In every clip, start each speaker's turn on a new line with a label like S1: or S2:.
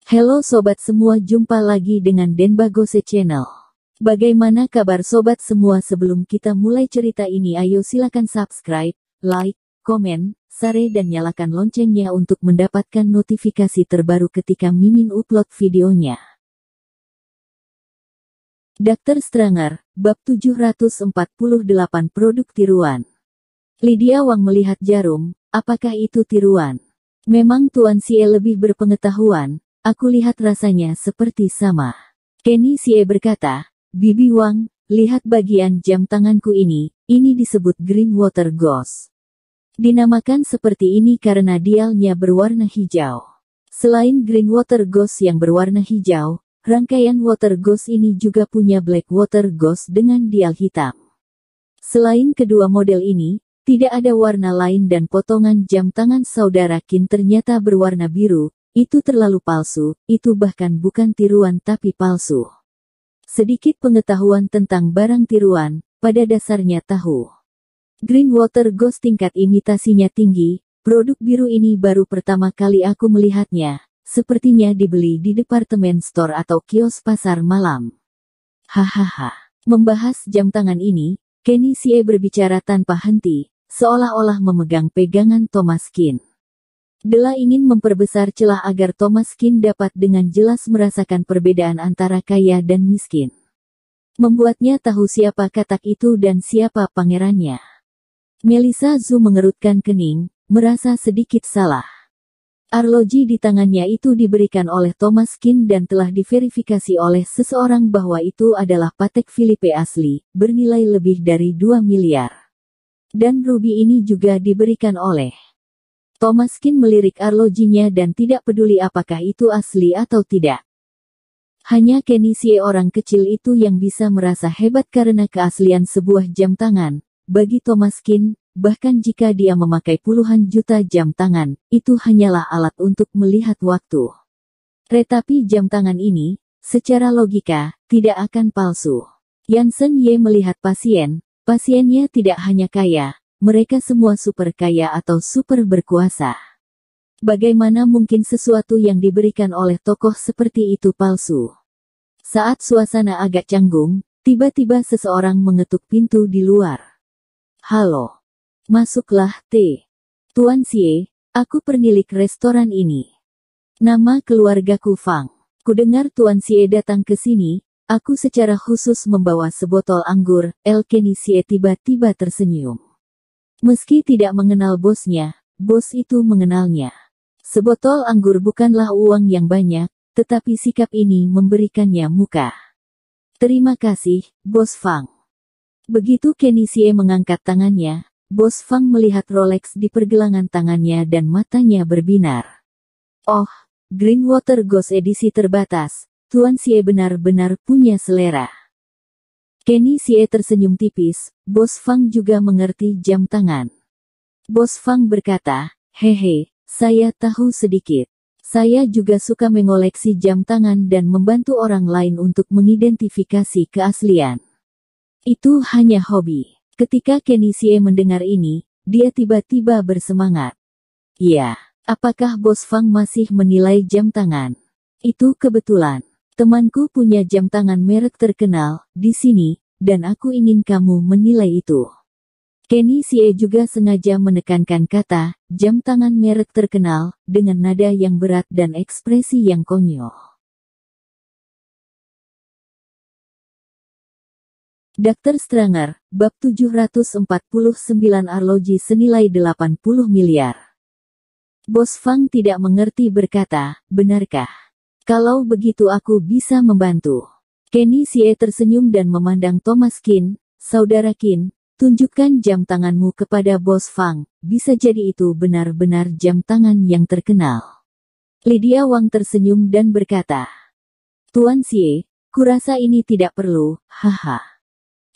S1: Halo sobat semua, jumpa lagi dengan Denbagose Channel. Bagaimana kabar sobat semua? Sebelum kita mulai cerita ini, ayo silakan subscribe, like, komen, share dan nyalakan loncengnya untuk mendapatkan notifikasi terbaru ketika Mimin upload videonya. Dr. Stranger, bab 748 produk tiruan. Lydia Wang melihat jarum, apakah itu tiruan? Memang Tuan Xie lebih berpengetahuan. Aku lihat rasanya seperti sama. Kenny Xie berkata, Bibi Wang, lihat bagian jam tanganku ini disebut Green Water Ghost. Dinamakan seperti ini karena dialnya berwarna hijau. Selain Green Water Ghost yang berwarna hijau, rangkaian Water Ghost ini juga punya Black Water Ghost dengan dial hitam. Selain kedua model ini, tidak ada warna lain dan potongan jam tangan saudara Qin ternyata berwarna biru. Itu terlalu palsu, itu bahkan bukan tiruan tapi palsu. Sedikit pengetahuan tentang barang tiruan, pada dasarnya tahu. Green Water Ghost tingkat imitasinya tinggi, produk biru ini baru pertama kali aku melihatnya, sepertinya dibeli di departemen store atau kios pasar malam. Hahaha. Membahas jam tangan ini, Kenny Xie berbicara tanpa henti, seolah-olah memegang pegangan Thomas Qin. Dela ingin memperbesar celah agar Thomas Qin dapat dengan jelas merasakan perbedaan antara kaya dan miskin. Membuatnya tahu siapa katak itu dan siapa pangerannya. Melissa Zhu mengerutkan kening, merasa sedikit salah. Arloji di tangannya itu diberikan oleh Thomas Qin dan telah diverifikasi oleh seseorang bahwa itu adalah Patek Philippe asli, bernilai lebih dari 2 miliar. Dan rubi ini juga diberikan oleh Thomas Qin melirik arlojinya dan tidak peduli apakah itu asli atau tidak. Hanya Kenny Xie orang kecil itu yang bisa merasa hebat karena keaslian sebuah jam tangan. Bagi Thomas Qin, bahkan jika dia memakai puluhan juta jam tangan, itu hanyalah alat untuk melihat waktu. Tetapi jam tangan ini, secara logika, tidak akan palsu. Yansen Ye melihat pasiennya tidak hanya kaya, mereka semua super kaya atau super berkuasa. Bagaimana mungkin sesuatu yang diberikan oleh tokoh seperti itu palsu? Saat suasana agak canggung, tiba-tiba seseorang mengetuk pintu di luar. Halo. Masuklah, T. Tuan Xie, aku pemilik restoran ini. Nama keluargaku Fang. Kudengar Tuan Xie datang ke sini, aku secara khusus membawa sebotol anggur. Kenny Xie tiba-tiba tersenyum. Meski tidak mengenal bosnya, bos itu mengenalnya. Sebotol anggur bukanlah uang yang banyak, tetapi sikap ini memberikannya muka. Terima kasih, Bos Fang. Begitu Kenny Xie mengangkat tangannya, Bos Fang melihat Rolex di pergelangan tangannya dan matanya berbinar. Oh, Green Water Ghost edisi terbatas, Tuan Xie benar-benar punya selera. Kenny Xie tersenyum tipis, Bos Fang juga mengerti jam tangan. Bos Fang berkata, hehe, saya tahu sedikit. Saya juga suka mengoleksi jam tangan dan membantu orang lain untuk mengidentifikasi keaslian. Itu hanya hobi. Ketika Kenny Xie mendengar ini, dia tiba-tiba bersemangat. Ya, apakah Bos Fang masih menilai jam tangan? Itu kebetulan. Temanku punya jam tangan merek terkenal di sini, dan aku ingin kamu menilai itu. Kenny Xie juga sengaja menekankan kata jam tangan merek terkenal dengan nada yang berat dan ekspresi yang konyol. Dr. Stranger, bab 749 arloji senilai 80 miliar. Bos Fang tidak mengerti berkata, benarkah? Kalau begitu aku bisa membantu. Kenny Xie tersenyum dan memandang Thomas Qin, saudara Qin, tunjukkan jam tanganmu kepada Bos Fang, bisa jadi itu benar-benar jam tangan yang terkenal. Lydia Wang tersenyum dan berkata, Tuan Xie, kurasa ini tidak perlu, haha.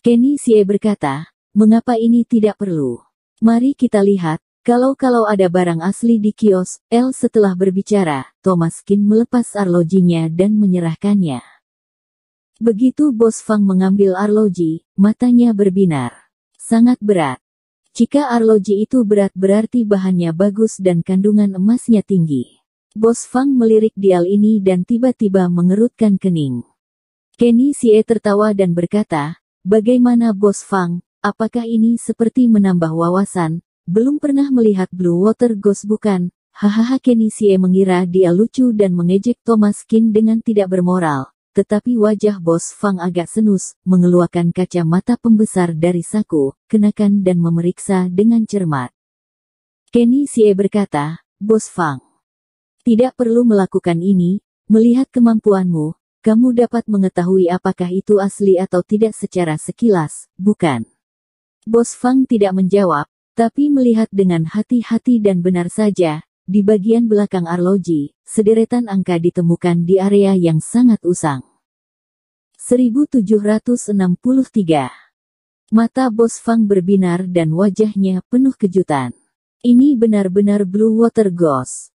S1: Kenny Xie berkata, mengapa ini tidak perlu? Mari kita lihat. Kalau ada barang asli di kios, setelah berbicara, Thomas Qin melepas arlojinya dan menyerahkannya. Begitu Bos Fang mengambil arloji, matanya berbinar. Sangat berat. Jika arloji itu berat berarti bahannya bagus dan kandungan emasnya tinggi. Bos Fang melirik dial ini dan tiba-tiba mengerutkan kening. Kenny Xie tertawa dan berkata, "Bagaimana Bos Fang, apakah ini seperti menambah wawasan? Belum pernah melihat Blue Water Ghost bukan?" Hahaha, Kenny Xie mengira dia lucu dan mengejek Thomas Qin dengan tidak bermoral. Tetapi wajah Bos Fang agak senus, mengeluarkan kacamata pembesar dari saku, kenakan dan memeriksa dengan cermat. Kenny Xie berkata, "Bos Fang, tidak perlu melakukan ini, melihat kemampuanmu, kamu dapat mengetahui apakah itu asli atau tidak secara sekilas, bukan?" Bos Fang tidak menjawab, tapi melihat dengan hati-hati dan benar saja. Di bagian belakang arloji, sederetan angka ditemukan di area yang sangat usang. 1763. Mata Bos Fang berbinar dan wajahnya penuh kejutan. Ini benar-benar Blue Water Ghost.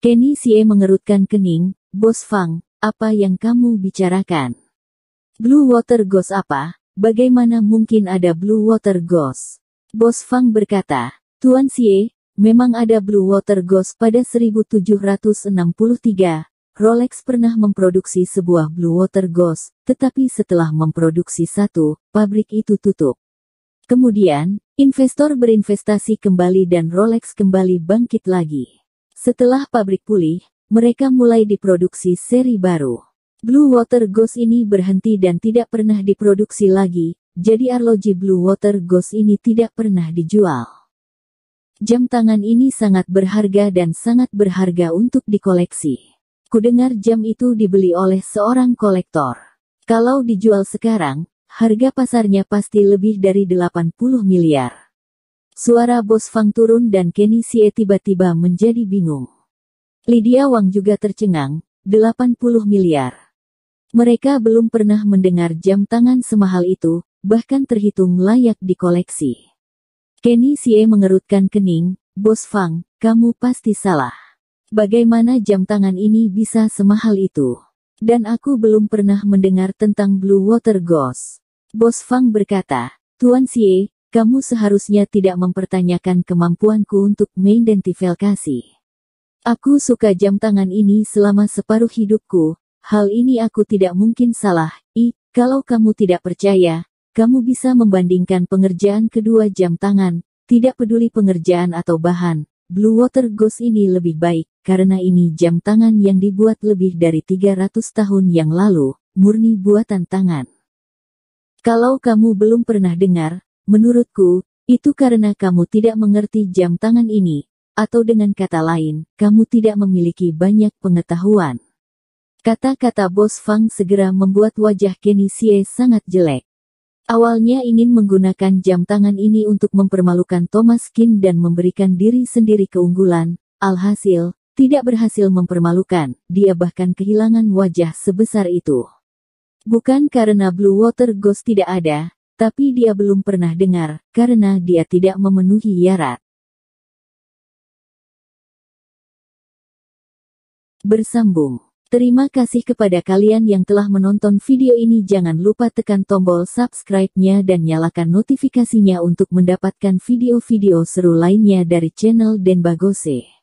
S1: Kenny Xie mengerutkan kening, "Bos Fang, apa yang kamu bicarakan? Blue Water Ghost apa? Bagaimana mungkin ada Blue Water Ghost?" Bos Fang berkata, "Tuan Xie, memang ada Blue Water Ghost pada 1763. Rolex pernah memproduksi sebuah Blue Water Ghost, tetapi setelah memproduksi satu, pabrik itu tutup. Kemudian, investor berinvestasi kembali dan Rolex kembali bangkit lagi. Setelah pabrik pulih, mereka mulai diproduksi seri baru. Blue Water Ghost ini berhenti dan tidak pernah diproduksi lagi, jadi arloji Blue Water Ghost ini tidak pernah dijual. Jam tangan ini sangat berharga dan sangat berharga untuk dikoleksi. Kudengar jam itu dibeli oleh seorang kolektor. Kalau dijual sekarang, harga pasarnya pasti lebih dari 80 miliar. Suara Bos Fang turun dan Kenny Xie tiba-tiba menjadi bingung. Lydia Wang juga tercengang, 80 miliar. Mereka belum pernah mendengar jam tangan semahal itu, bahkan terhitung layak dikoleksi. Kenny Xie mengerutkan kening, "Bos Fang, kamu pasti salah. Bagaimana jam tangan ini bisa semahal itu? Dan aku belum pernah mendengar tentang Blue Water Ghost." Bos Fang berkata, "Tuan Xie, kamu seharusnya tidak mempertanyakan kemampuanku untuk mengidentifikasi. Aku suka jam tangan ini selama separuh hidupku, hal ini aku tidak mungkin salah. Kalau kamu tidak percaya, kamu bisa membandingkan pengerjaan kedua jam tangan, tidak peduli pengerjaan atau bahan. Blue Water Ghost ini lebih baik, karena ini jam tangan yang dibuat lebih dari 300 tahun yang lalu, murni buatan tangan. Kalau kamu belum pernah dengar, menurutku, itu karena kamu tidak mengerti jam tangan ini, atau dengan kata lain, kamu tidak memiliki banyak pengetahuan." Kata-kata Bos Fang segera membuat wajah Kenny Xie sangat jelek. Awalnya ingin menggunakan jam tangan ini untuk mempermalukan Thomas Qin dan memberikan diri sendiri keunggulan, alhasil, tidak berhasil mempermalukan, dia bahkan kehilangan wajah sebesar itu. Bukan karena Blue Water Ghost tidak ada, tapi dia belum pernah dengar, karena dia tidak memenuhi syarat. Bersambung. Terima kasih kepada kalian yang telah menonton video ini. Jangan lupa tekan tombol subscribe-nya dan nyalakan notifikasinya untuk mendapatkan video-video seru lainnya dari channel Denbagose.